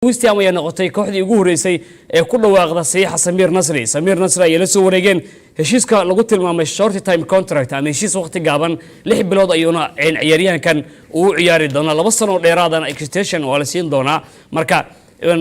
West Ham ayaa noqotay kooxdii ugu horeysay ee ku dhawaaqda saxiixa Samir Nasri ayaa la soo wareegeen heshiiska lagu tilmaamay short time contract ama heshiis waqti gaaban 6 bilood ayuuna ciyaaryahankan uu ciyaari doona 2 sano dheeraad ah extension oo la siin doona marka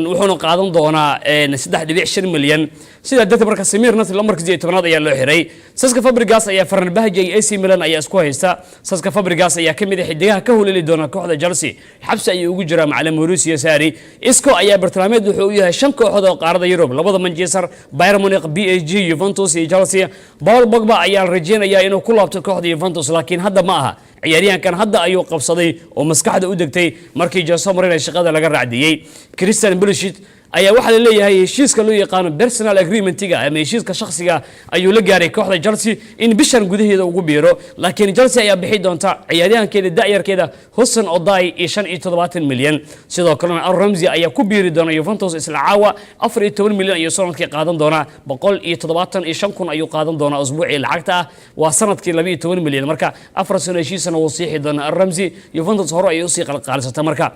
wuxuuna qaadan doonaa 3.5 milyan sida dadka marka Samir Nasri markii 10aad ayaa loo xiray Cesc Fabregas ayaa Fenerbahce iyo AC Milan ayaa isku haysta Cesc Fabregas ayaa kamid ah xidigaha ka howleli doona kooxda Chelsea xabsi ayuu ugu jiraa macallin Mauricio Sarri Isco ayaa bartilmaameed wuxuu u yahay 5 kooxood oo qaarada Yurub labada Manchester Bayern Munich PSG Juventus iyo Chelsea Paul Pogba ayaa rajeenaya inuu ku laabto kooxda Juventus laakiin hadda ma aha ciyaaryahankan hadda ayuu qabsaday oo maskaxda u degtay markii Jose Mourinho shaqada laga raacdiyay Christian Pulisic ayaa waxa la leeyahay heshiiska loo yaqaan personal agreement-iga ama heshiiska shakhsiga ayuu la gaaray kooxda Chelsea in bishan gudaheeda ugu biiro laakiin Chelsea ayaa bixi doonta ciyaaryahankeeda da'yarkeeda Hussein Odoi 75 milyan sidoo kalena Al Ramsey ayaa ku biiri doona Juventus isla caawa 14 milyan iyo sanadkii qaadan doona 175 kun ayuu qaadan doona usbuucii lacagta waa sanadkii 12 milyan marka 4 sano heshiisana uu siixi doona Al Ramsey Juventus hore ay u sii qalqaalsatay marka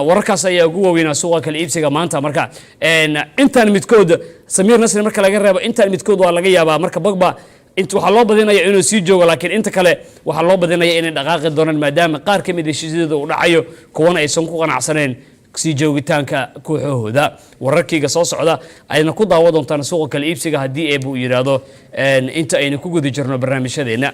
wararkaas ayaa ugu waaweyn suuqa kala iibsiga maanta marka intaan midkood Samir Nasri marka laga reebo intaan midkood waa laga yaabaa marka Pogba inta waxa loo badinaya inuu sii joogo laakiin inta kale waxa loo badinaya inay dhaqaaqi doonaan maadaama qaar ka mid ah heshiisyada uu dhacayo kuwana aysan ku qanacsaneen sii joogitaanka kooxahooda wararkiga soo socda ayna ku daawo doontaan suuqa kala iibsiga hadii ay buu yiraahdo inta ayna ku gudi jirno barnaamijyadeena